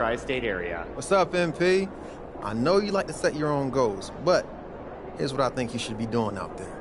Tri-state area. What's up, MP? I know you like to set your own goals, but here's what I think you should be doing out there.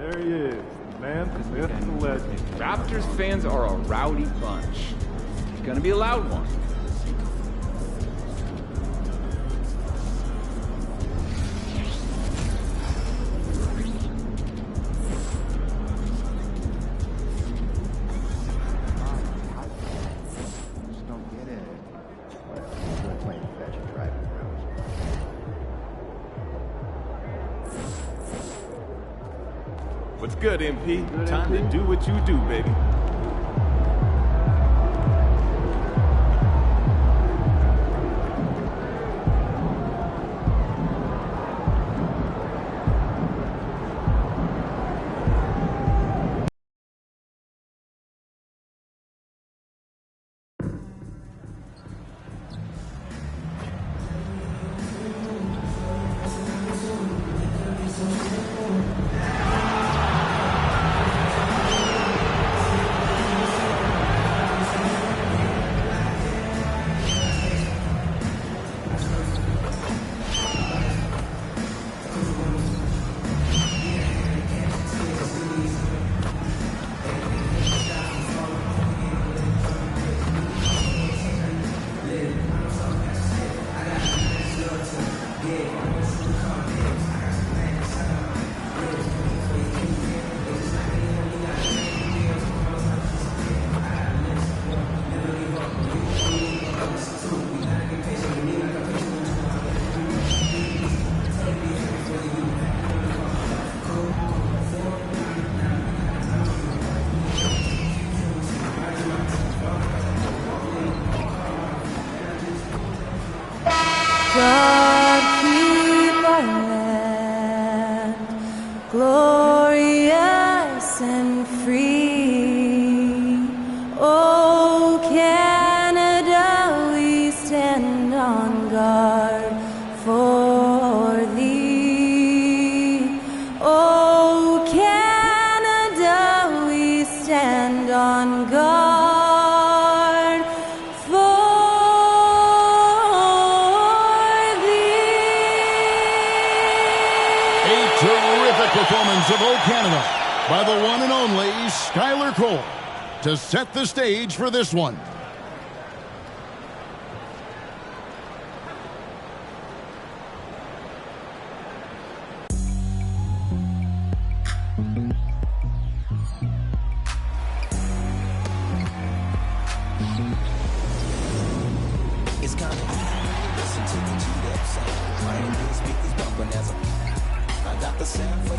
There he is, the man, the myth, the legend. Raptors fans are a rowdy bunch. It's gonna be a loud one. Just don't get it. Well, we're playing fetch and driving around. What's good, MP? Time to do what you do, baby. God keep our land glorious and free. Oh, Canada, we stand on guard for thee. Oh, Canada, we stand on guard for performance of O Canada by the one and only Skylar Cole to set the stage for this one. It's kind of listen to the G-Dep sound. I ain't been speakers bumping as I got the sound for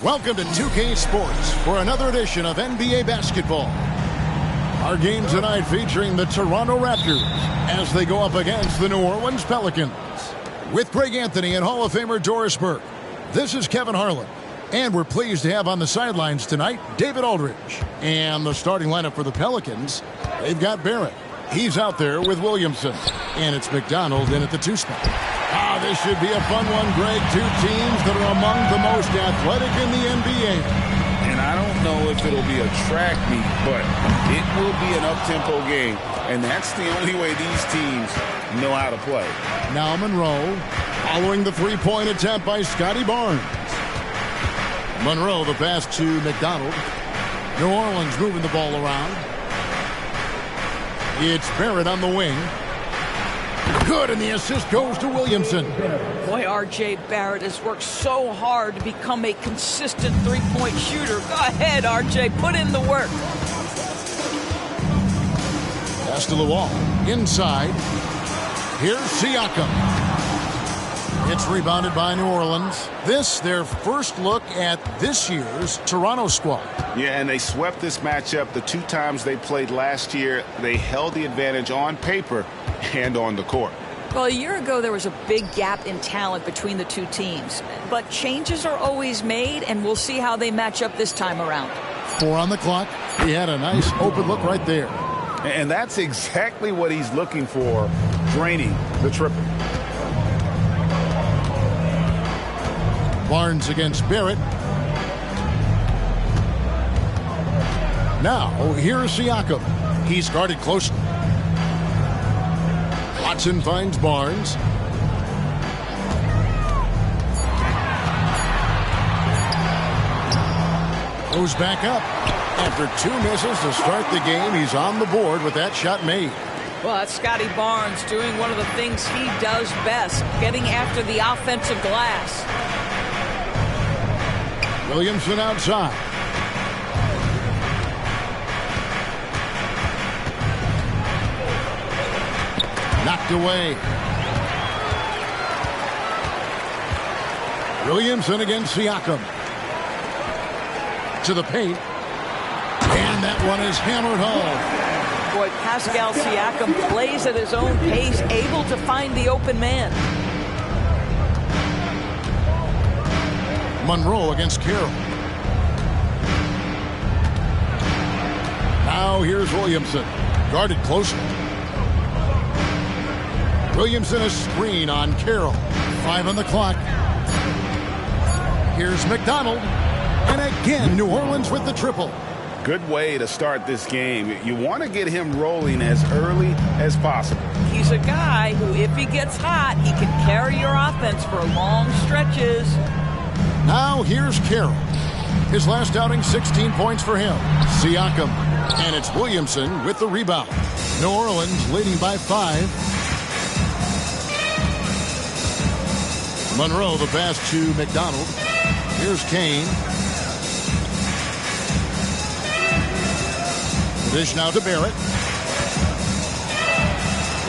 Welcome to 2K Sports for another edition of NBA basketball. Our game tonight featuring the Toronto Raptors as they go up against the New Orleans Pelicans. With Greg Anthony and Hall of Famer Doris Burke, this is Kevin Harlan. And we're pleased to have on the sidelines tonight David Aldridge. And the starting lineup for the Pelicans, they've got Barrett. He's out there with Williamson. And it's McDonald in at the 2 spot. This should be a fun one, Greg. Two teams that are among the most athletic in the NBA. And I don't know if it'll be a track meet, but it will be an up-tempo game. And that's the only way these teams know how to play. Now Monroe following the three-point attempt by Scotty Barnes. Monroe, the pass to McDonald. New Orleans moving the ball around. It's Barrett on the wing. Good, and the assist goes to Williamson. Boy, R.J. Barrett has worked so hard to become a consistent three-point shooter. Go ahead, R.J., put in the work. Pass to the wall. Inside. Here's Siakam. It's rebounded by New Orleans. This, their first look at this year's Toronto squad. Yeah, and they swept this matchup the 2 times they played last year. They held the advantage on paper and on the court. Well, a year ago, there was a big gap in talent between the two teams. But changes are always made, and we'll see how they match up this time around. 4 on the clock. He had a nice open look right there. And that's exactly what he's looking for, draining the triple. Barnes against Barrett. Now, here's Siakam. He's guarded closely. Watson finds Barnes. Goes back up. After 2 misses to start the game, he's on the board with that shot made. Well, that's Scotty Barnes doing one of the things he does best, getting after the offensive glass. Williamson outside. Knocked away. Williamson against Siakam. To the paint. And that one is hammered home. Boy, Pascal Siakam plays at his own pace, able to find the open man. Monroe against Carroll. Now here's Williamson. Guarded closely. Williamson a screen on Carroll. 5 on the clock. Here's McDonald. And again, New Orleans with the triple. Good way to start this game. You want to get him rolling as early as possible. He's a guy who, if he gets hot, he can carry your offense for long stretches. Now here's Carroll. His last outing, 16 points for him. Siakam. And it's Williamson with the rebound. New Orleans leading by 5. Monroe the pass to McDonald. Here's Kane. Dish now to Barrett.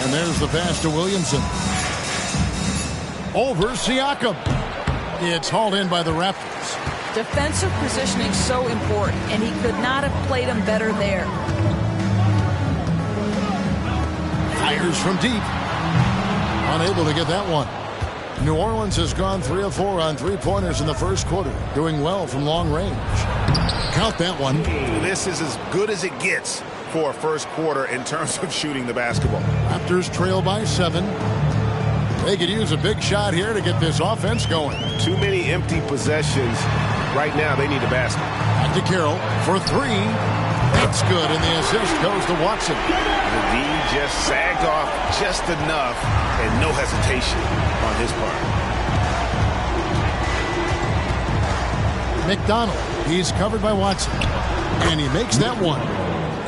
And there's the pass to Williamson. Over Siakam. It's hauled in by the Raptors. Defensive positioning so important, and he could not have played him better there. Fires from deep. Unable to get that one. New Orleans has gone 3 of 4 on 3-pointers in the first quarter, doing well from long range. Count that one. This is as good as it gets for a first quarter in terms of shooting the basketball. Raptors trail by 7. They could use a big shot here to get this offense going. Too many empty possessions. Right now, they need a basket. Back to Carroll for 3. That's good, and the assist goes to Watson. The D just sagged off just enough, and no hesitation on his part. McDonald, he's covered by Watson, and he makes that one.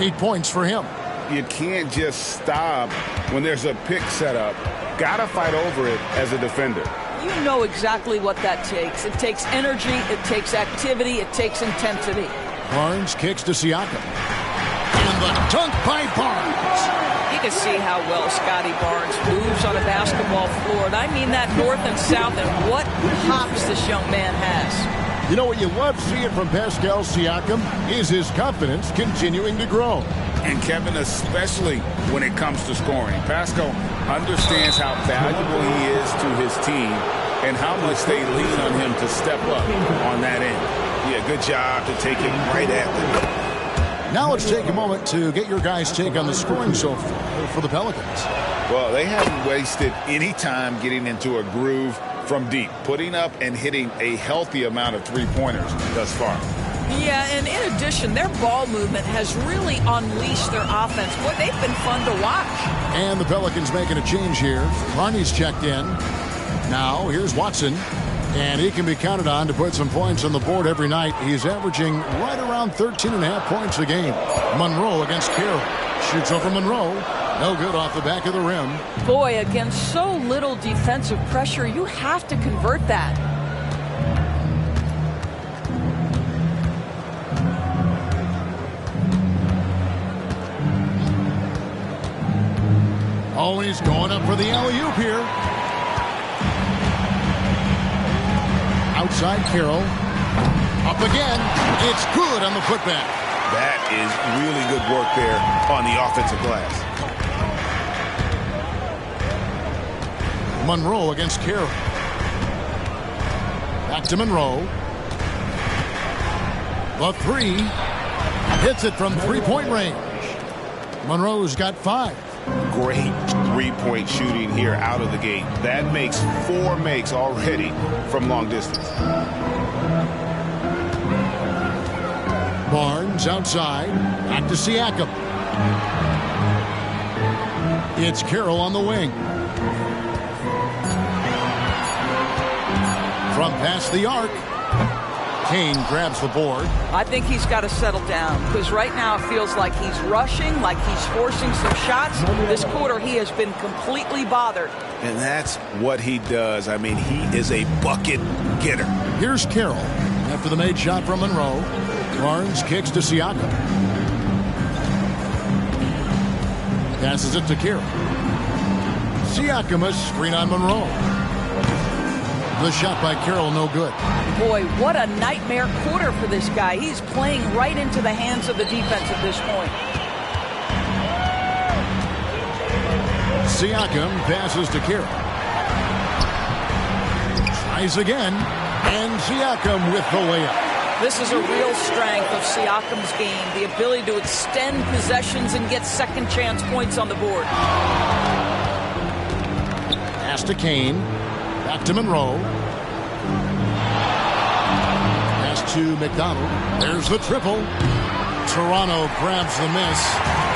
8 points for him. You can't just stop when there's a pick set up. Gotta fight over it as a defender. You know exactly what that takes. It takes energy, it takes activity, it takes intensity. Barnes kicks to Siakam. And the dunk by Barnes. You can see how well Scotty Barnes moves on a basketball floor. And I mean that north and south, and what hops this young man has. You know what you love seeing from Pascal Siakam is his confidence continuing to grow. And Kevin, especially when it comes to scoring. Pascal understands how valuable he is to his team and how much they lean on him to step up on that end. Yeah, good job to take him right at them. Now let's take a moment to get your guys' take on the scoring so far for the Pelicans. Well, they haven't wasted any time getting into a groove from deep, putting up and hitting a healthy amount of three-pointers thus far. Yeah, and in addition, their ball movement has really unleashed their offense. Boy, they've been fun to watch. And the Pelicans making a change here. Carney's checked in. Now, here's Watson. And he can be counted on to put some points on the board every night. He's averaging right around 13.5 points a game. Monroe against Carroll. Shoots over Monroe. No good off the back of the rim. Boy, against so little defensive pressure, you have to convert that. Always going up for the alley-oop here. Outside Carroll. Up again. It's good on the putback. That is really good work there on the offensive glass. Monroe against Carroll. Back to Monroe. The 3. Hits it from three-point range. Monroe's got 5. Great three-point shooting here out of the gate. That makes 4 makes already from long distance. Barnes outside. Back to Siakam. It's Carroll on the wing. From past the arc. Kane grabs the board. I think he's got to settle down because right now it feels like he's rushing, like he's forcing some shots. This quarter he has been completely bothered. And that's what he does. I mean, he is a bucket getter. Here's Carroll after the made shot from Monroe. Barnes kicks to Siakam. Passes it to Carroll. Siakam, a screen on Monroe. The shot by Carroll, no good. Boy, what a nightmare quarter for this guy. He's playing right into the hands of the defense at this point. Siakam passes to Carroll. Tries again, and Siakam with the layup. This is a real strength of Siakam's game, the ability to extend possessions and get second chance points on the board. Pass to Kane. Back to Monroe. Pass to McDonald. There's the triple. Toronto grabs the miss,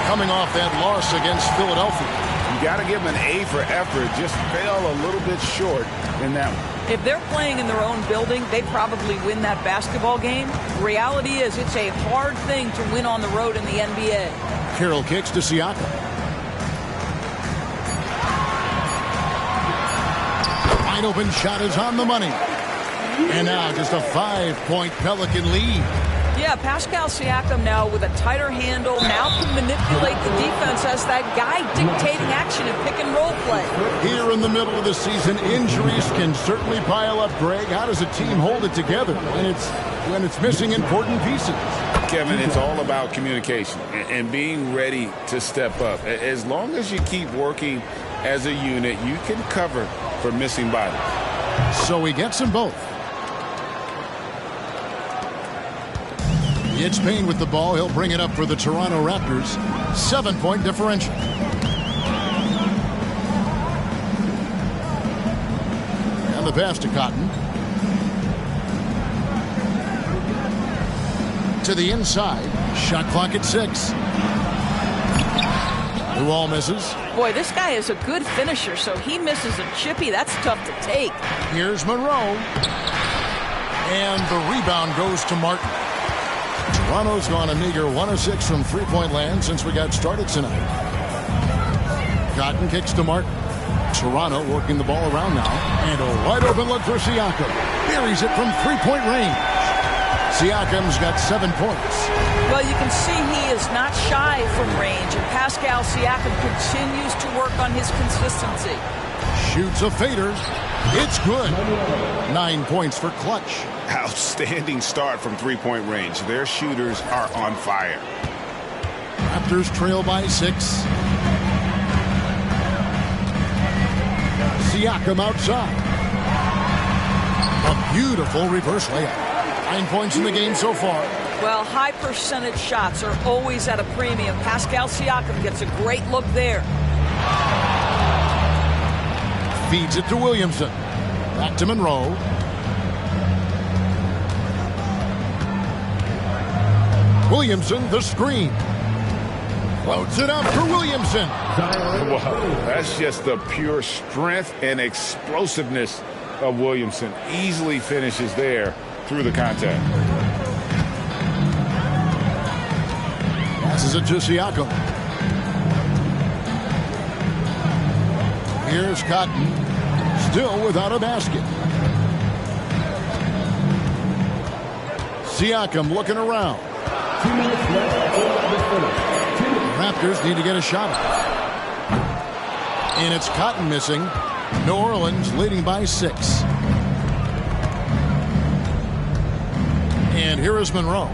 coming off that loss against Philadelphia. You got to give him an A for effort. Just fell a little bit short in that one. If they're playing in their own building, they probably win that basketball game. The reality is it's a hard thing to win on the road in the NBA. Carroll kicks to Siakam. Wide open shot is on the money. And now just a 5-point Pelican lead. Yeah, Pascal Siakam now with a tighter handle, now can manipulate the defense as that guy dictating action in pick and roll play. Here in the middle of the season, injuries can certainly pile up, Greg. How does a team hold it together when it's missing important pieces? Kevin, it's all about communication and being ready to step up. As long as you keep working as a unit, you can cover for missing bodies. So he gets them both. It's Payne with the ball. He'll bring it up for the Toronto Raptors. 7-point differential. And the pass to Cotton. To the inside. Shot clock at 6. The wall misses. Boy, this guy is a good finisher, so he misses a chippy. That's tough to take. Here's Monroe. And the rebound goes to Martin. Toronto's gone a meager 1 of 6 from three-point land since we got started tonight. Cotton kicks to Martin. Toronto working the ball around now. And a wide open look for Siakam. Buries it from three-point range. Siakam's got 7 points. Well, you can see he is not shy from range, and Pascal Siakam continues to work on his consistency. Shoots a fader. It's good. 9 points for Clutch. Outstanding start from three-point range. Their shooters are on fire. Raptors trail by 6. Siakam outside. A beautiful reverse layup. 9 points in the game so far. Well, high percentage shots are always at a premium. Pascal Siakam gets a great look there. Feeds it to Williamson. Back to Monroe. Williamson, the screen. Floats it up for Williamson. Wow, that's just the pure strength and explosiveness of Williamson. Easily finishes there through the contact. Passes it to Siakam. Here's Cotton. Still without a basket. Siakam looking around. 2 minutes left for the finish. Raptors need to get a shot. And it's Cotton missing. New Orleans leading by 6. And here is Monroe.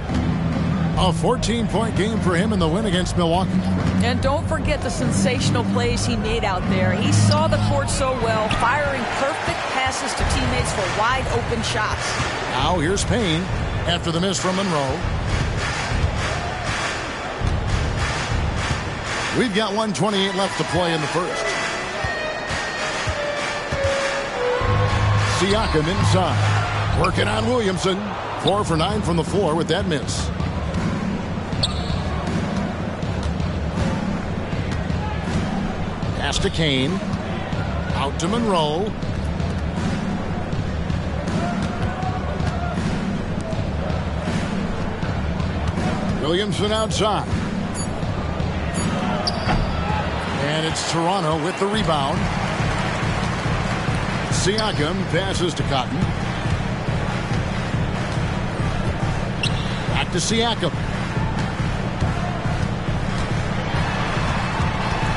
A 14-point game for him in the win against Milwaukee. And don't forget the sensational plays he made out there. He saw the court so well, firing perfect passes to teammates for wide open shots. Now here's Payne after the miss from Monroe. We've got 1:28 left to play in the first. Siakam inside. Working on Williamson. 4 for 9 from the floor with that miss. Pass to Kane. Out to Monroe. Williamson outside. And it's Toronto with the rebound. Siakam passes to Cotton. Back to Siakam.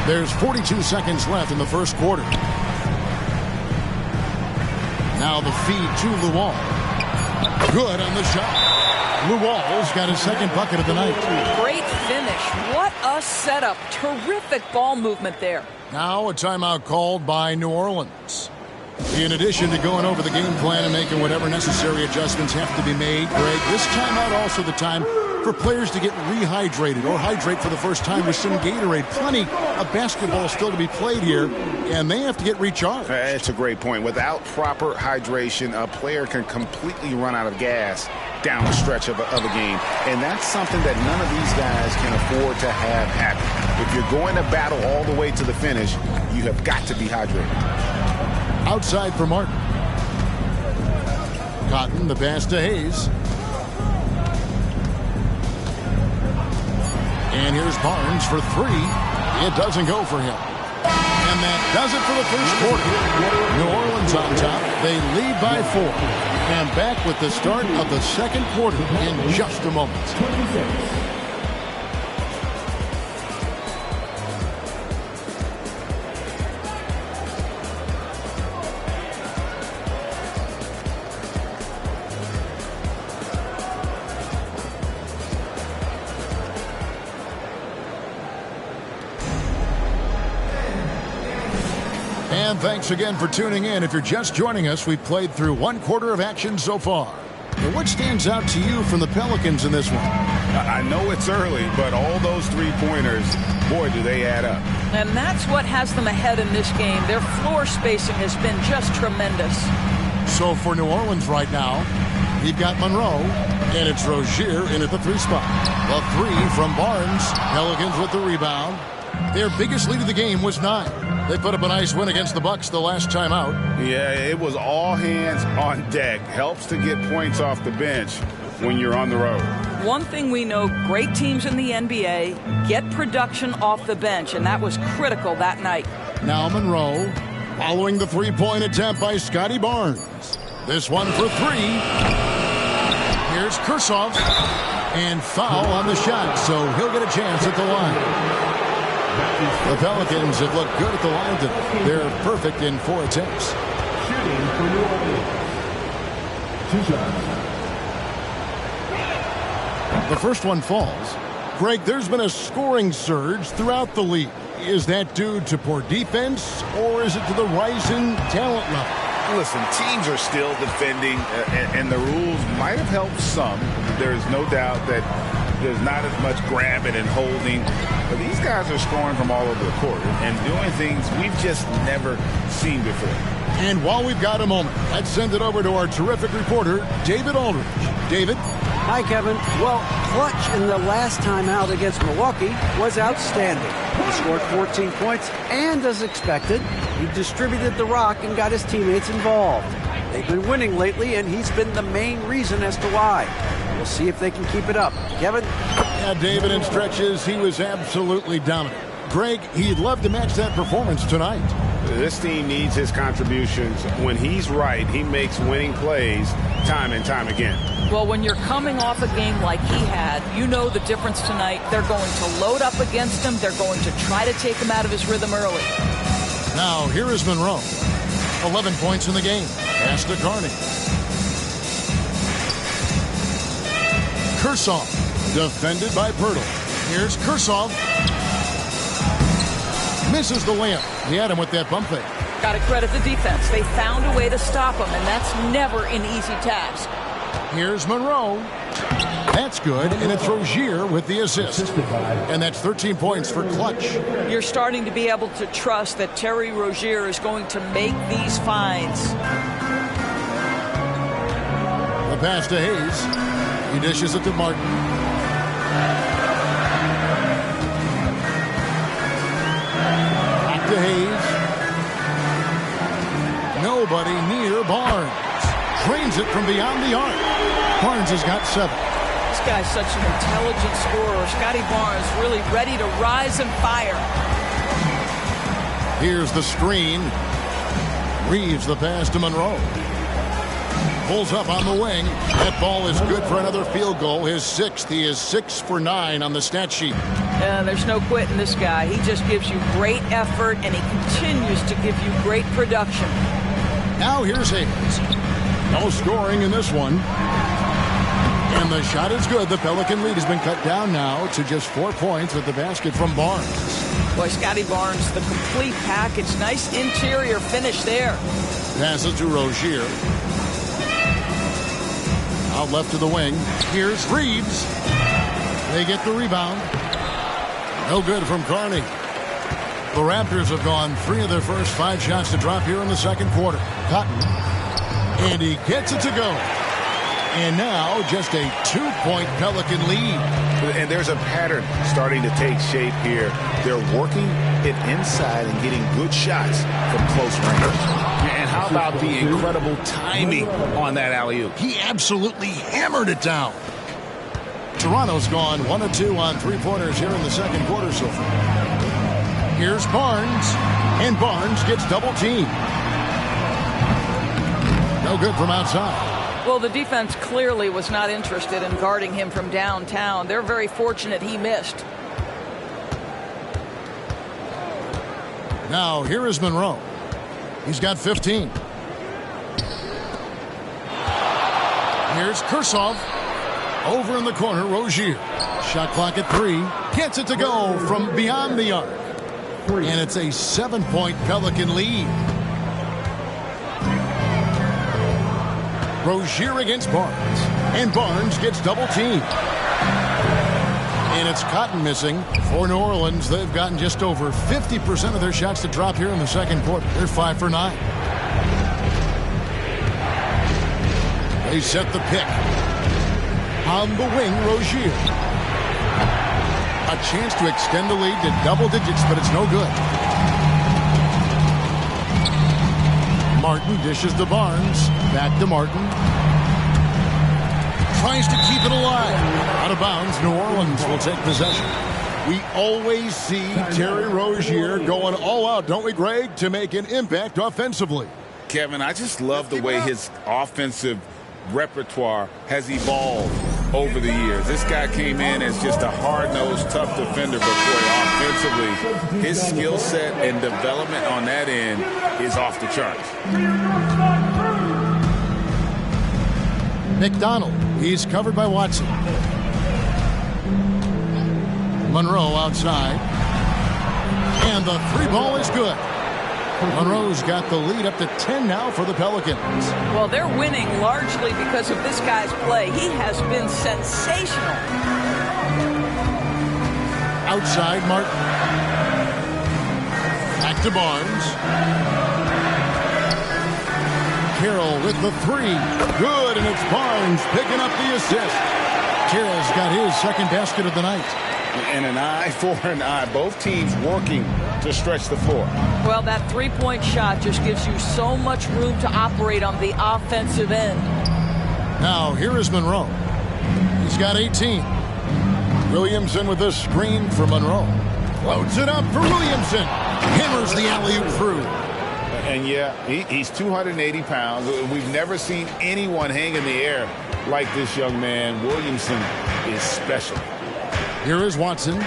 There's 42 seconds left in the first quarter. Now the feed to Luol. Good on the shot. Luol's got his second bucket of the night. Great finish. What a setup. Terrific ball movement there. Now a timeout called by New Orleans. In addition to going over the game plan and making whatever necessary adjustments have to be made, Greg, this timeout also the time for players to get rehydrated or hydrate for the first time with some Gatorade. Plenty of basketball still to be played here, and they have to get recharged. That's a great point. Without proper hydration, a player can completely run out of gas down the stretch of a game. And that's something that none of these guys can afford to have happen. If you're going to battle all the way to the finish, you have got to be hydrated. Outside for Martin. Cotton, the pass to Hayes. And here's Barnes for three. It doesn't go for him. And that does it for the first quarter. New Orleans on top. They lead by 4. And back with the start of the second quarter in just a moment. And thanks again for tuning in. If you're just joining us, we've played through one quarter of action so far. And what stands out to you from the Pelicans in this one? I know it's early, but all those three-pointers, boy, do they add up. And that's what has them ahead in this game. Their floor spacing has been just tremendous. So for New Orleans right now, you've got Monroe, and it's Rozier in at the 3 spot. The 3 from Barnes. Pelicans with the rebound. Their biggest lead of the game was 9. They put up a nice win against the Bucks the last time out. Yeah, it was all hands on deck. Helps to get points off the bench when you're on the road. One thing we know, great teams in the NBA get production off the bench, and that was critical that night. Now Monroe, following the three-point attempt by Scotty Barnes. This one for 3. Here's Kursov. And foul on the shot, so he'll get a chance at the line. The Pelicans have looked good at the line today. They're perfect in 4 attempts. Shooting for New Orleans. 2 shots. The first one falls. Greg, there's been a scoring surge throughout the league. Is that due to poor defense, or is it to the rising talent level? Listen, teams are still defending, and the rules might have helped some. There's no doubt that there's not as much grabbing and holding. But these guys are scoring from all over the court and doing things we've just never seen before. And while we've got a moment, let's send it over to our terrific reporter, David Aldridge. David? Hi, Kevin. Well, clutch in the last time out against Milwaukee was outstanding. He scored 14 points, and as expected, he distributed the rock and got his teammates involved. They've been winning lately, and he's been the main reason as to why. We'll see if they can keep it up. Kevin? Yeah, David, in stretches, he was absolutely dominant. Greg, he'd love to match that performance tonight. This team needs his contributions. When he's right, he makes winning plays time and time again. Well, when you're coming off a game like he had, you know the difference tonight. They're going to load up against him. They're going to try to take him out of his rhythm early. Now, here is Monroe. 11 points in the game. Pass to Carney. Kursov, defended by Pirtle. Here's Kursov. Misses the layup. He had him with that bump fake. Got to credit the defense. They found a way to stop him, and that's never an easy task. Here's Monroe. That's good, and it's Rozier with the assist. And that's 13 points for clutch. You're starting to be able to trust that Terry Rozier is going to make these finds. The pass to Hayes. He dishes it to Martin. Back to Hayes. Nobody near Barnes. Drains it from beyond the arc. Barnes has got 7. This guy's such an intelligent scorer. Scotty Barnes really ready to rise and fire. Here's the screen. Reeves the pass to Monroe. Pulls up on the wing. That ball is good for another field goal. His 6th. He is 6 for 9 on the stat sheet. There's no quitting this guy. He just gives you great effort, and he continues to give you great production. Now here's Hayes. No scoring in this one. And the shot is good. The Pelican lead has been cut down now to just 4 points with the basket from Barnes. Boy, Scotty Barnes, the complete package. Nice interior finish there. Passes to Rozier. Out left to the wing. Here's Reeves. They get the rebound. No good from Carney. The Raptors have gone 3 of their first 5 shots to drop here in the second quarter. Cotton. And he gets it to go. And now just a 2-point Pelican lead. And there's a pattern starting to take shape here. They're working it inside and getting good shots from close range. And how about the incredible timing on that alley-oop? He absolutely hammered it down. Toronto's gone 1 of 2 on 3-pointers here in the second quarter so far. Here's Barnes. And Barnes gets double teamed. No good from outside. Well, the defense clearly was not interested in guarding him from downtown. They're very fortunate he missed. Now, here is Monroe. He's got 15. Here's Kursov. Over in the corner, Rozier. Shot clock at 3. Gets it to go from beyond the arc. And it's a 7-point Pelican lead. Rozier against Barnes. And Barnes gets double teamed. And it's Cotton missing for New Orleans. They've gotten just over 50% of their shots to drop here in the second quarter. They're 5 for 9. They set the pick. On the wing, Rozier. A chance to extend the lead to double digits, but it's no good. Martin dishes to Barnes. Back to Martin. Tries to keep it alive. Out of bounds, New Orleans will take possession. We always see Terry Rozier going all out, don't we, Greg, to make an impact offensively. Kevin, I just love the way his offensive repertoire has evolved over the years. This guy came in as just a hard-nosed, tough defender, but boy, offensively, his skill set and development on that end is off the charts. McDonald, he's covered by Watson. Monroe outside. And the 3 ball is good. Monroe's got the lead up to 10 now for the Pelicans. Well, they're winning largely because of this guy's play. He has been sensational. Outside, Martin. Back to Barnes. Carroll with the 3. Good, and it's Barnes picking up the assist. Carroll's got his second basket of the night. And an eye for an eye. Both teams working to stretch the floor. Well, that 3-point shot just gives you so much room to operate on the offensive end. Now, here is Monroe. He's got 18. Williamson with the screen for Monroe. Loads it up for Williamson. Hammers the alley-oop through. And yeah, he's 280 pounds. We've never seen anyone hang in the air like this young man. Williamson is special. Here is Watson.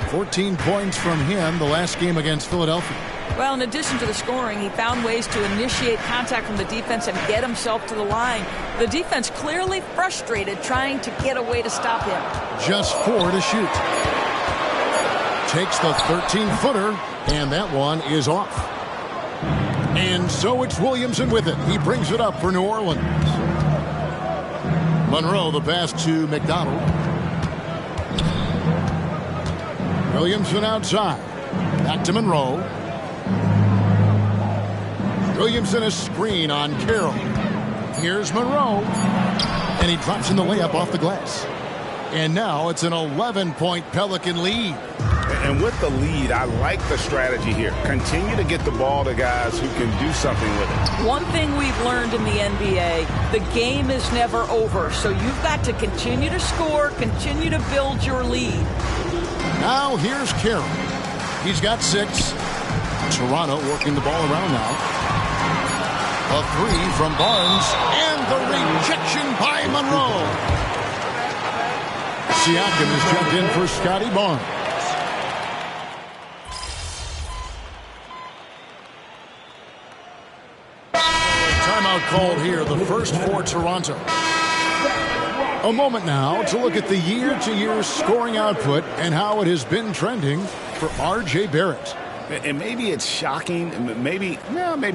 14 points from him the last game against Philadelphia. Well, in addition to the scoring, he found ways to initiate contact from the defense and get himself to the line. The defense clearly frustrated trying to get a way to stop him. Just 4 to shoot. Takes the 13-footer, and that one is off. And so it's Williamson with it. He brings it up for New Orleans. Monroe, the pass to McDonald. Williamson outside. Back to Monroe. Williamson a screen on Carroll. Here's Monroe. And he drops in the layup off the glass. And now it's an 11-point Pelican lead. And with the lead, I like the strategy here. Continue to get the ball to guys who can do something with it. One thing we've learned in the NBA, the game is never over. So you've got to continue to score, continue to build your lead. Now here's Carroll. He's got 6. Toronto working the ball around now. A 3 from Barnes, and the rejection by Monroe. Siakam is checked in for Scotty Barnes. Timeout called here, the first for Toronto. A moment now to look at the year-to-year scoring output and how it has been trending for R.J. Barrett. And maybe it's shocking, maybe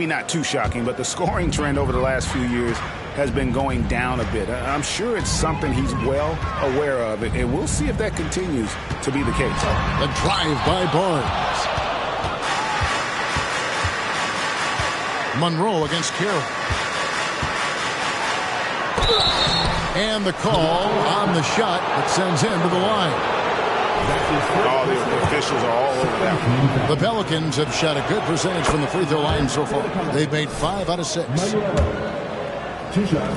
not too shocking, but the scoring trend over the last few years has been going down a bit. I'm sure it's something he's well aware of, and we'll see if that continues to be the case. A drive by Barnes. Monroe against Carroll. And the call on the shot that sends him to the line. All the officials are all over that. The Pelicans have shot a good percentage from the free throw line so far. They've made 5 out of 6. 2 shots.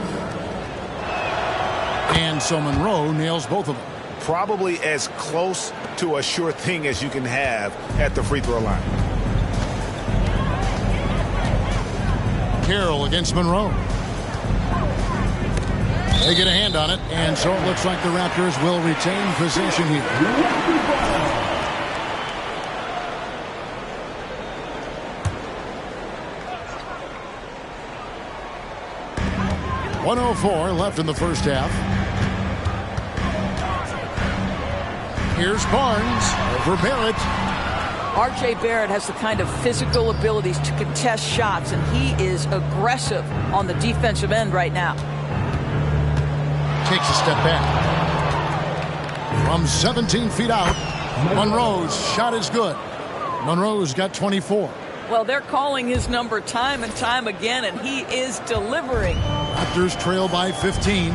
And so Monroe nails both of them. Probably as close to a sure thing as you can have at the free throw line. Carroll against Monroe. They get a hand on it, and so it looks like the Raptors will retain possession here. .104 left in the first half. Here's Barnes over Barrett. R.J. Barrett has the kind of physical abilities to contest shots, and he is aggressive on the defensive end right now. Takes a step back. From 17 feet out, Monroe's shot is good. Monroe's got 24. Well, they're calling his number time and time again, and he is delivering. Raptors trail by 15.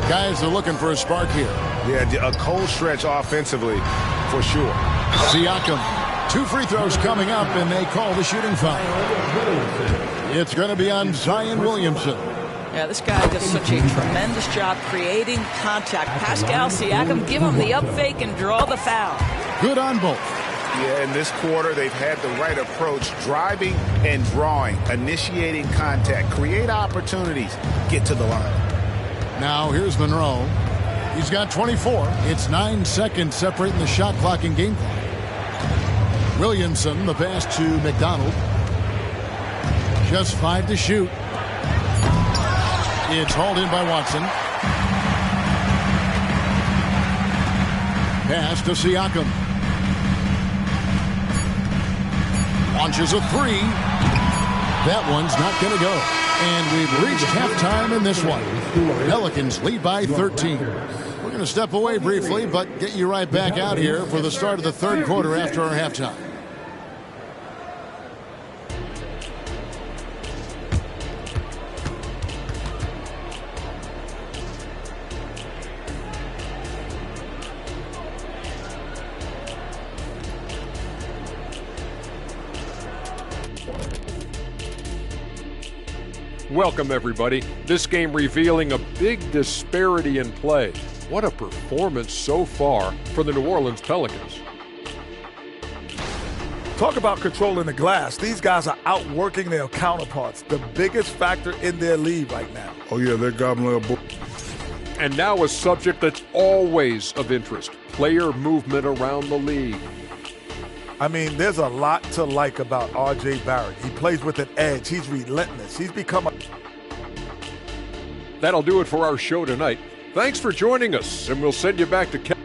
Guys are looking for a spark here. Yeah, a cold stretch offensively, for sure. Siakam, 2 free throws coming up, and they call the shooting foul. It's going to be on Zion Williamson. Yeah, this guy does such a tremendous job creating contact. Pascal Siakam, give him the up fake and draw the foul. Good on both. Yeah, in this quarter, they've had the right approach, driving and drawing, initiating contact, create opportunities, get to the line. Now here's Monroe. He's got 24. It's 9 seconds separating the shot clock and game clock. Williamson, the pass to McDonald. Just 5 to shoot. It's hauled in by Watson. Pass to Siakam. Launches a 3. That one's not going to go. And we've reached halftime in this one. Pelicans lead by 13. We're going to step away briefly, but get you right back out here for the start of the third quarter after our halftime. Welcome, everybody. This game revealing a big disparity in play. What a performance so far for the New Orleans Pelicans. Talk about controlling the glass. These guys are outworking their counterparts, the biggest factor in their league right now. Oh, yeah, they're gobbling up. And now a subject that's always of interest, player movement around the league. I mean, there's a lot to like about R.J. Barrett. He plays with an edge. He's relentless. He's become a... That'll do it for our show tonight. Thanks for joining us, and we'll send you back to...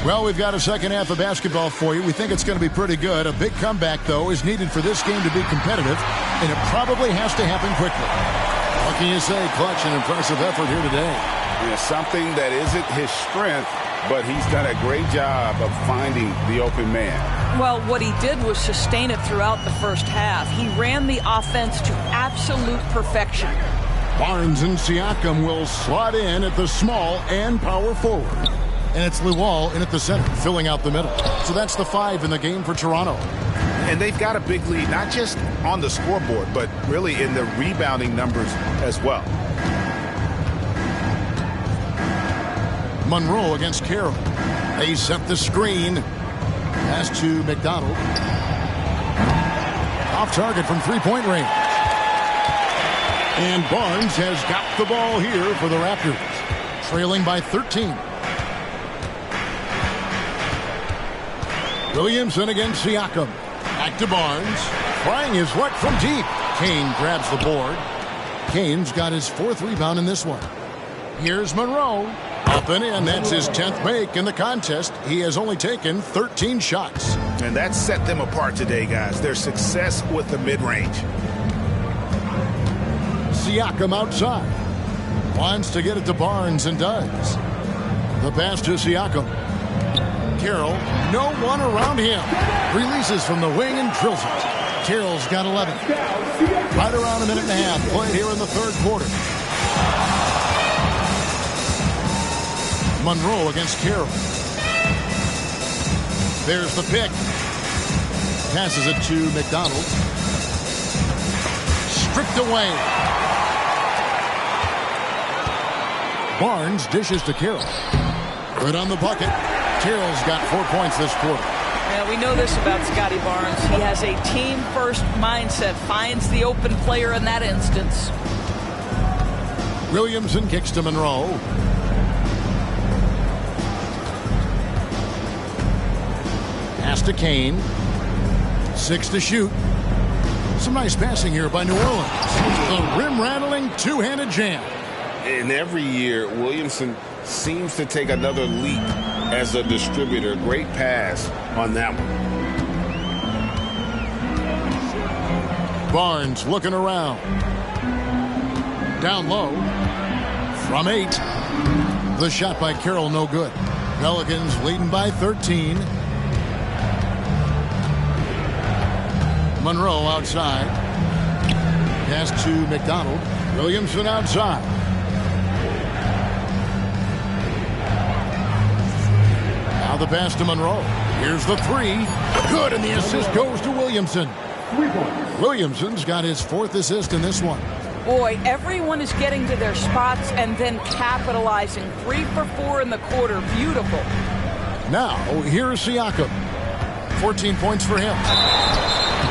Well, we've got a second half of basketball for you. We think it's going to be pretty good. A big comeback, though, is needed for this game to be competitive, and it probably has to happen quickly. What can you say? Clutch and impressive effort here today. Yeah, something that isn't his strength but he's done a great job of finding the open man. Well, what he did was sustain it throughout the first half. He ran the offense to absolute perfection. Barnes and Siakam will slot in at the small and power forward. And it's Lewal in at the center, filling out the middle. So that's the 5 in the game for Toronto. And they've got a big lead, not just on the scoreboard, but really in the rebounding numbers as well. Monroe against Carroll. They set the screen. Pass to McDonald. Off target from three-point range. And Barnes has got the ball here for the Raptors, trailing by 13. Williamson against Siakam. Back to Barnes. Trying his luck from deep. Kane grabs the board. Kane's got his 4th rebound in this one. Here's Monroe. Up and in. That's his 10th make in the contest. He has only taken 13 shots. And that set them apart today, guys. Their success with the mid-range. Siakam outside. Wants to get it to Barnes and does. The pass to Siakam. Carroll, no one around him. Releases from the wing and drills it. Carroll's got 11. Right around a minute and a half played here in the 3rd quarter. Monroe against Carroll. There's the pick. Passes it to McDonald. Stripped away. Barnes dishes to Carroll. Good on the bucket. Carroll's got 4 points this quarter. Yeah, we know this about Scotty Barnes. He has a team-first mindset. Finds the open player in that instance. Williamson kicks to Monroe. Pass to Kane. 6 to shoot. Some nice passing here by New Orleans. The rim-rattling two-handed jam. And every year, Williamson seems to take another leap as a distributor. Great pass on that one. Barnes looking around. Down low. From 8. The shot by Carroll no good. Pelicans leading by 13. Monroe outside. Pass to McDonald. Williamson outside. Now the pass to Monroe. Here's the 3. Good, and the assist goes to Williamson. Williamson's got his 4th assist in this one. Boy, everyone is getting to their spots and then capitalizing. 3 for 4 in the quarter. Beautiful. Now, here's Siakam. 14 points for him.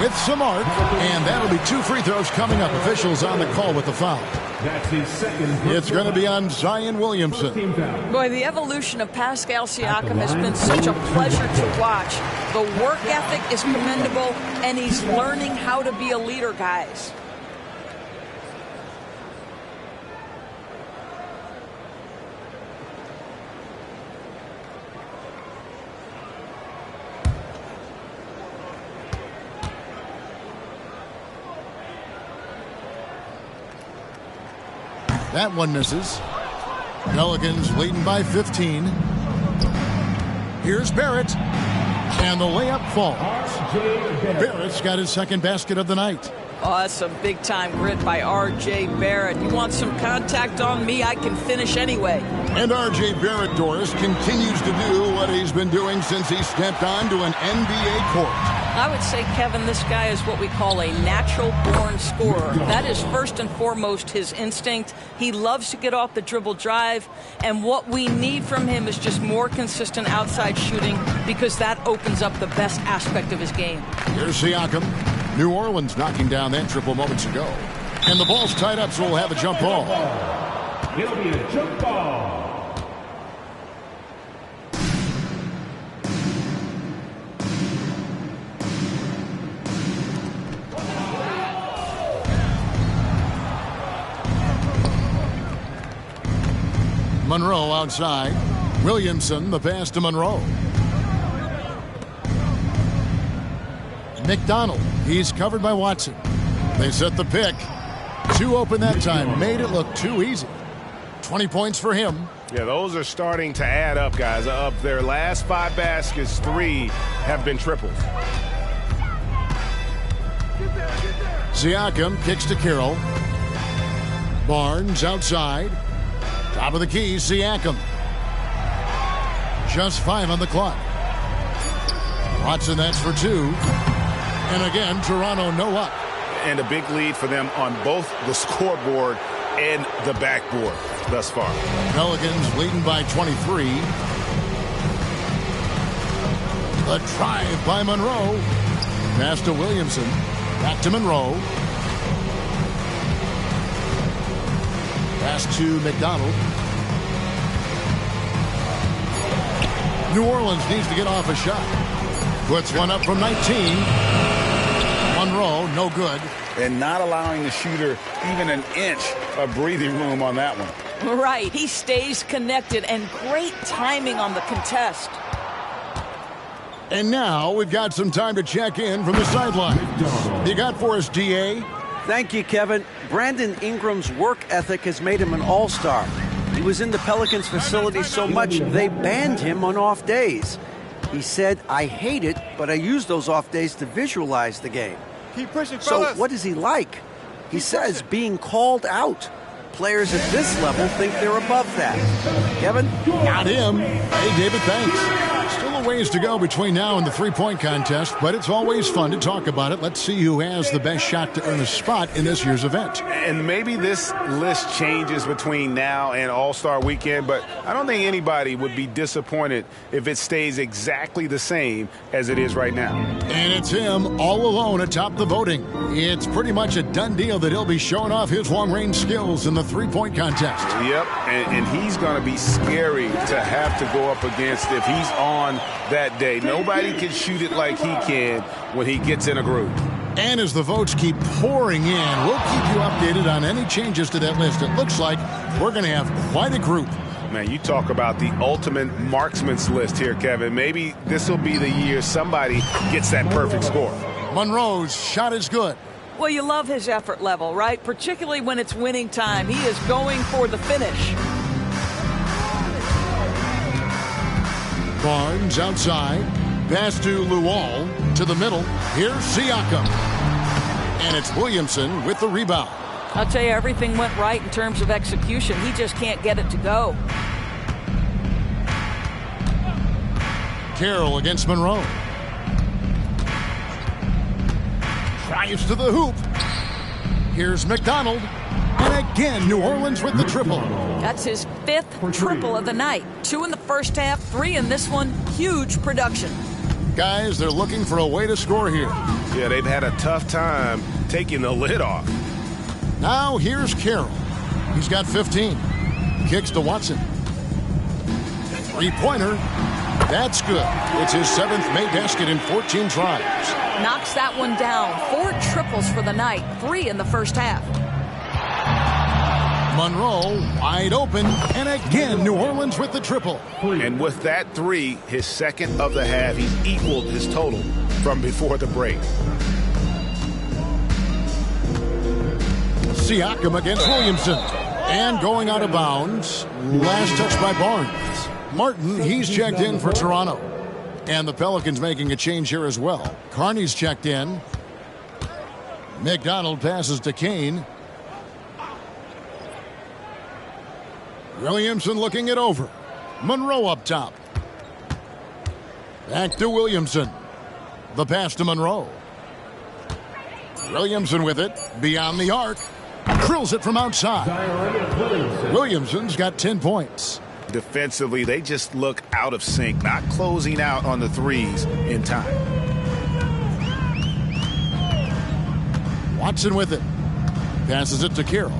With some art, and that'll be 2 free throws coming up. Officials on the call with the foul. That's his 2nd. It's going to be on Zion Williamson. Boy, the evolution of Pascal Siakam has been such a pleasure to watch. The work ethic is commendable, and he's learning how to be a leader, guys. That one misses. Pelicans leading by 15. Here's Barrett. And the layup falls. Barrett's got his 2nd basket of the night. Oh, that's some big-time grit by R.J. Barrett. You want some contact on me, I can finish anyway. And R.J. Barrett, Doris, continues to do what he's been doing since he stepped onto an NBA court. I would say, Kevin, this guy is what we call a natural-born scorer. That is first and foremost his instinct. He loves to get off the dribble drive, and what we need from him is just more consistent outside shooting because that opens up the best aspect of his game. Here's Siakam. New Orleans knocking down that triple moments ago. And the ball's tied up, so we'll have a jump ball. It'll be a jump ball. Monroe outside. Williamson, the pass to Monroe. McDonald, he's covered by Watson. They set the pick. 2 open that time. Made it look too easy. 20 points for him. Yeah, those are starting to add up, guys. Of their last 5 baskets, 3 have been triples. Siakam kicks to Carroll. Barnes outside. Top of the key, Siakam. Just 5 on the clock. Watson, that's for 2. And again, Toronto no up. And a big lead for them on both the scoreboard and the backboard thus far. Pelicans leading by 23. The drive by Monroe. Pass to Williamson. Back to Monroe. Pass to McDonald. New Orleans needs to get off a shot. Puts one up from 19. Monroe, no good. And not allowing the shooter even an inch of breathing room on that one. Right. He stays connected, and great timing on the contest. And now we've got some time to check in from the sideline. You got for us, DA? Thank you, Kevin. Brandon Ingram's work ethic has made him an all-star. He was in the Pelicans facility so much they banned him on off days. He said, "I hate it, but I use those off days to visualize the game." Keep pushing, so fellas. what is he like? He says being called out. Players at this level think they're above that. Kevin? Got him. Hey, David, thanks. Still a ways to go between now and the three-point contest, but it's always fun to talk about it. Let's see who has the best shot to earn a spot in this year's event. And maybe this list changes between now and All-Star Weekend, but I don't think anybody would be disappointed if it stays exactly the same as it is right now. And it's him all alone atop the voting. It's pretty much a done deal that he'll be showing off his long-range skills in the three-point contest. Yep, and he's going to be scary to have to go up against if he's on that day. Nobody can shoot it like he can when he gets in a groove. And as the votes keep pouring in, we'll keep you updated on any changes to that list. It looks like we're going to have quite a group. Man, you talk about the ultimate marksman's list here, Kevin. Maybe this will be the year somebody gets that perfect score. Monroe's shot is good. Well, you love his effort level, right? Particularly when it's winning time. He is going for the finish. Barnes outside. Pass to Luol to the middle. Here's Siakam. And it's Williamson with the rebound. I'll tell you, everything went right in terms of execution. He just can't get it to go. Carroll against Monroe. Drives to the hoop. Here's McDonald. And again, New Orleans with the triple. That's his 5th triple of the night. 2 in the first half, 3 in this one. Huge production. Guys, they're looking for a way to score here. Yeah, they've had a tough time taking the lid off. Now here's Carroll. He's got 15. Kicks to Watson. Three-pointer. That's good. It's his 7th made basket in 14 tries. Knocks that one down. 4 triples for the night. 3 in the first half. Monroe wide open, and again New Orleans with the triple. And with that 3, his 2nd of the half, he's equaled his total from before the break. Siakam against Williamson, and going out of bounds. Last touch by Barnes. Martin, he's checked in for Toronto. And the Pelicans making a change here as well. Carney's checked in. McDonald passes to Kane. Williamson looking it over. Monroe up top. Back to Williamson. The pass to Monroe. Williamson with it. Beyond the arc. Drills it from outside. Williamson's got 10 points. Defensively, they just look out of sync, not closing out on the threes in time. Watson with it. Passes it to Carroll.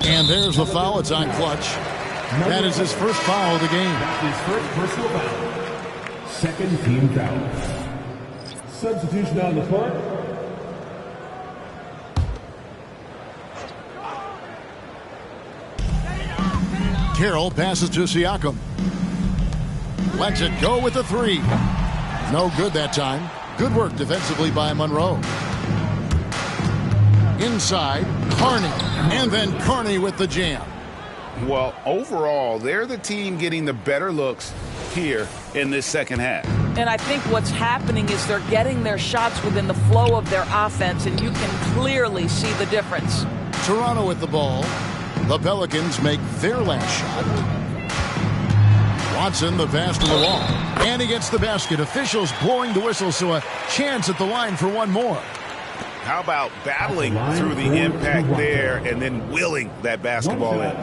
And there's the foul. It's on Clutch. That is his first foul of the game. That's his first personal foul. Second team foul. Substitution on the court. Carroll passes to Siakam. Lets it go with the 3. No good that time. Good work defensively by Monroe. Inside, Carney. And then Carney with the jam. Well, overall, they're the team getting the better looks here in this second half. And I think what's happening is they're getting their shots within the flow of their offense, and you can clearly see the difference. Toronto with the ball. The Pelicans make their last shot. Watson, the pass to the wall. And he gets the basket. Officials blowing the whistle, so a chance at the line for one more. How about battling through the impact there and then willing that basketball in?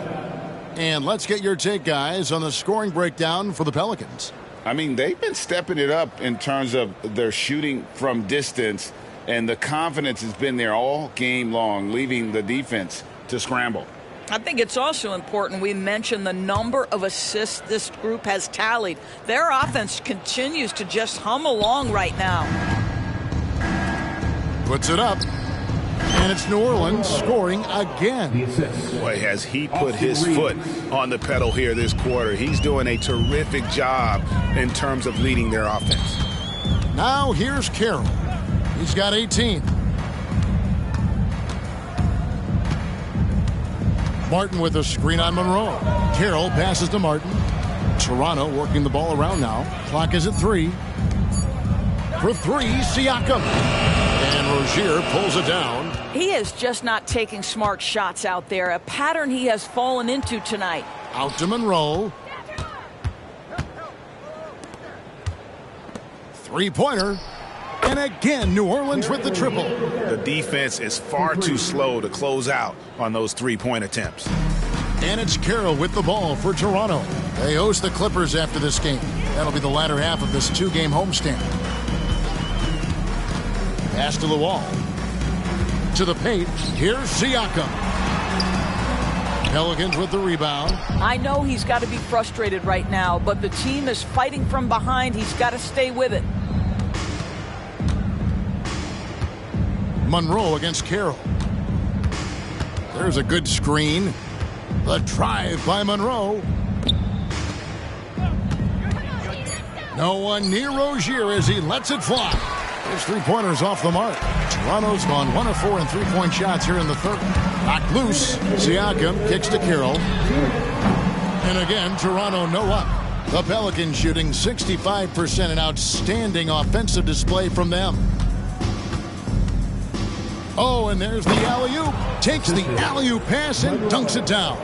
And let's get your take, guys, on the scoring breakdown for the Pelicans. I mean, they've been stepping it up in terms of their shooting from distance, and the confidence has been there all game long, leaving the defense to scramble. I think it's also important we mention the number of assists this group has tallied. Their offense continues to just hum along right now. Puts it up. And it's New Orleans scoring again. Boy, has he put his foot on the pedal here this quarter. He's doing a terrific job in terms of leading their offense. Now here's Carroll. He's got 18. Martin with a screen on Monroe. Carroll passes to Martin. Toronto working the ball around now. Clock is at 3. For 3, Siakam. And Rozier pulls it down. He is just not taking smart shots out there, a pattern he has fallen into tonight. Out to Monroe. Three-pointer. And again, New Orleans with the triple. The defense is far too slow to close out on those three-point attempts. And it's Carroll with the ball for Toronto. They host the Clippers after this game. That'll be the latter half of this 2-game homestand. Pass to the wall. To the paint. Here's Siakam. Pelicans with the rebound. I know he's got to be frustrated right now, but the team is fighting from behind. He's got to stay with it. Monroe against Carroll. There's a good screen. The drive by Monroe. No one near Rozier as he lets it fly. His three-pointer's off the mark. Toronto's gone 1 of 4 in three-point shots here in the third. Knocked loose. Siakam kicks to Carroll. And again, Toronto no up. The Pelicans shooting 65%, an outstanding offensive display from them. Oh, and there's the alley-oop. Takes the alley-oop pass and dunks it down.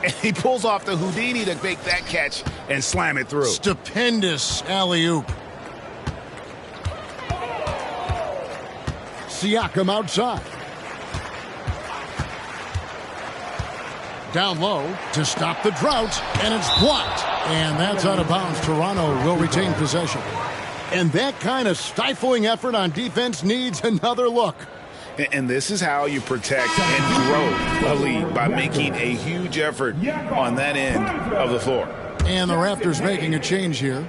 And he pulls off the Houdini to make that catch and slam it through. Stupendous alley-oop. Siakam outside. Down low to stop the drought, and it's blocked. And that's out of bounds. Toronto will retain possession. And that kind of stifling effort on defense needs another look. And this is how you protect and grow a lead, by making a huge effort on that end of the floor. And the Raptors making a change here.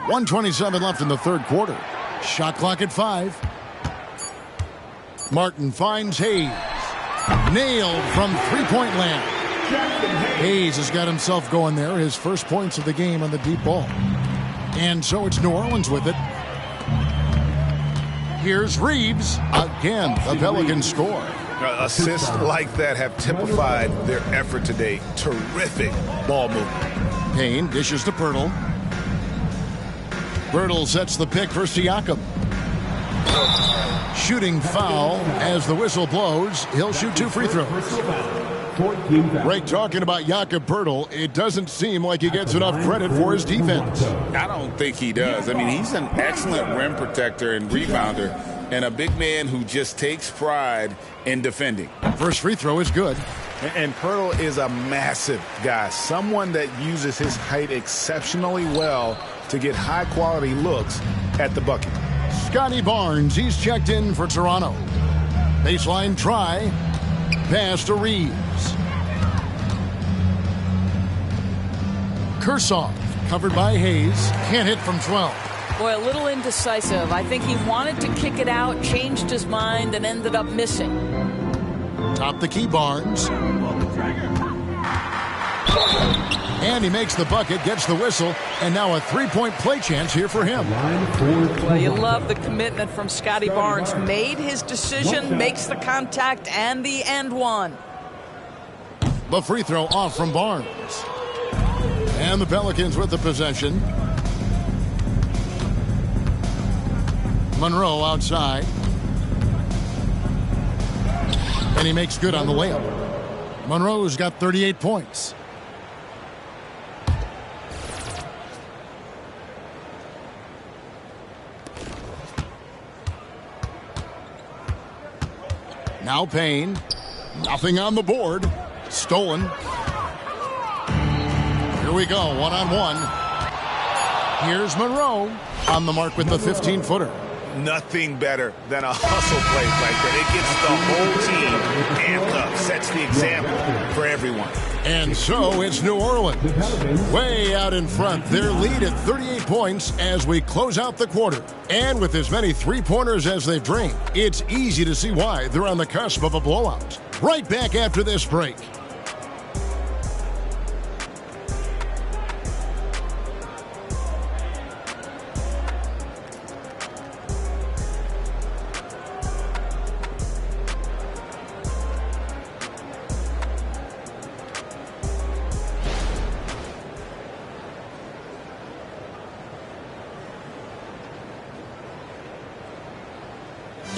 1:27 left in the third quarter. Shot clock at 5. Martin finds Hayes. Nailed from three-point land. Hayes has got himself going there. His first points of the game on the deep ball. And so it's New Orleans with it. Here's Reeves. Again, the Pelicans score. Assists like that have typified their effort today. Terrific ball movement. Payne dishes to Pirtle. Pirtle sets the pick for Siakam. Shooting foul as the whistle blows. He'll shoot 2 free throws. Ray, talking about Jakob Pirtle, it doesn't seem like he gets enough credit for his defense. I don't think he does. I mean, he's an excellent rim protector and rebounder, and a big man who just takes pride in defending. First free throw is good. And Pirtle is a massive guy, someone that uses his height exceptionally well to get high-quality looks at the bucket. Scotty Barnes, he's checked in for Toronto. Baseline try. Pass to Reeves. Kursoff, covered by Hayes. Can't hit from 12. Boy, a little indecisive. I think he wanted to kick it out, changed his mind, and ended up missing. Top the key, Barnes. And he makes the bucket, gets the whistle, and now a three-point play chance here for him. Well, you love the commitment from Scotty Barnes. Made his decision, makes the contact, and the end one. The free throw off from Barnes. And the Pelicans with the possession. Monroe outside. And he makes good on the layup. Monroe's got 38 points. Now Payne. Nothing on the board. Stolen. Here we go, one-on-one. Here's Monroe on the mark with the 15-footer. Nothing better than a hustle play like that. It gets the whole team amped up, sets the example for everyone. And so it's New Orleans way out in front. Their lead at 38 points as we close out the quarter. And with as many three-pointers as they've drained, it's easy to see why they're on the cusp of a blowout. Right back after this break.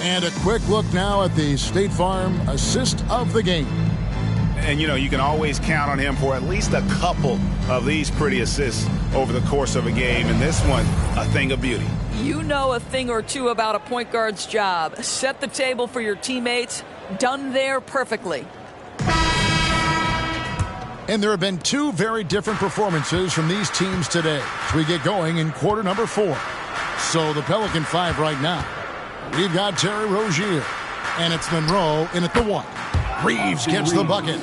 And a quick look now at the State Farm assist of the game. And, you know, you can always count on him for at least a couple of these pretty assists over the course of a game. And this one, a thing of beauty. You know a thing or two about a point guard's job. Set the table for your teammates. Done there perfectly. And there have been two very different performances from these teams today as we get going in quarter number 4. So the Pelican 5 right now. We've got Terry Rozier, and it's Monroe in at the 1. Reeves gets the bucket.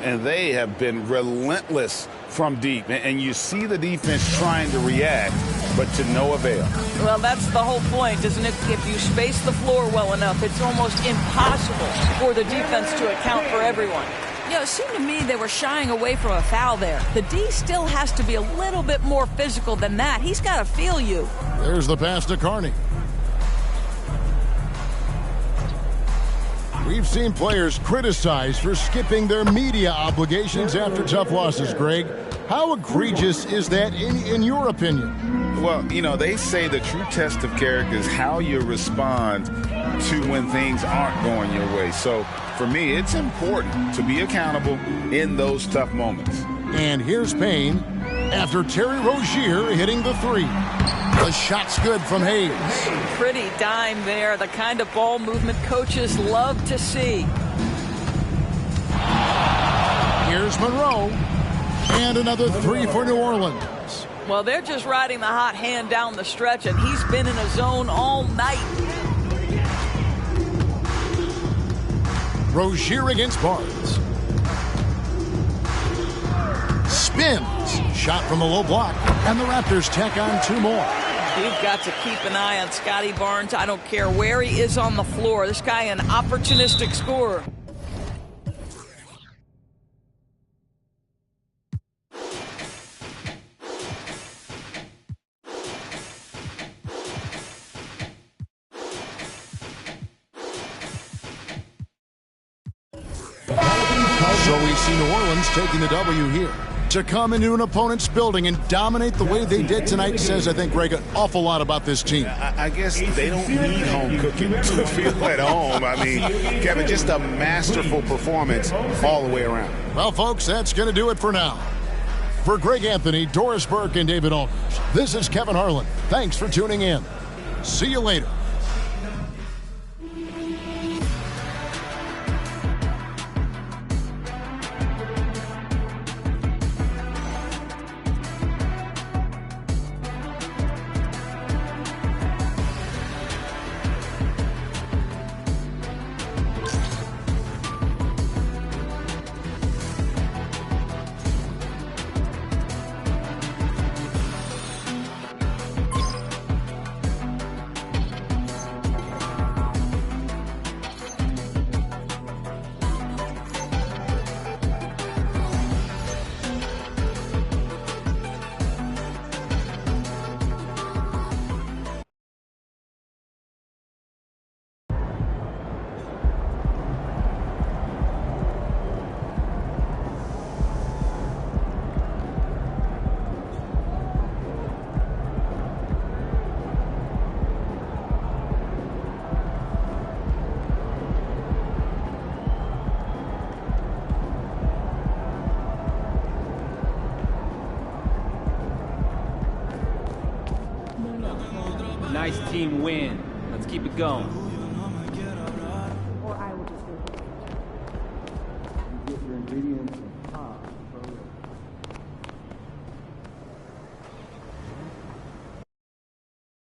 And they have been relentless from deep. And you see the defense trying to react, but to no avail. Well, that's the whole point, isn't it? If you space the floor well enough, it's almost impossible for the defense to account for everyone. You know, it seemed to me they were shying away from a foul there. The D still has to be a little bit more physical than that. He's got to feel you. There's the pass to Carney. We've seen players criticized for skipping their media obligations after tough losses, Greg. How egregious is that in your opinion? Well, you know, they say the true test of character is how you respond to when things aren't going your way. So, for me, it's important to be accountable in those tough moments. And here's Payne after Terry Rozier hitting the 3. The shot's good from Hayes. Pretty dime there. The kind of ball movement coaches love to see. Here's Monroe. And another 3 for New Orleans. Well, they're just riding the hot hand down the stretch, and he's been in a zone all night. Rozier against Barnes. Spins. Shot from the low block. And the Raptors tack on 2 more. You've got to keep an eye on Scotty Barnes. I don't care where he is on the floor. This guy an opportunistic scorer. So we see New Orleans taking the W here. To come into an opponent's building and dominate the way they did tonight says, I think, Greg, an awful lot about this team. I guess they don't need home cooking to feel at home. I mean, Kevin, just a masterful performance all the way around. Well, folks, that's going to do it for now. For Greg Anthony, Doris Burke, and David Aldridge, this is Kevin Harlan. Thanks for tuning in. See you later. Nice team win. Let's keep it going.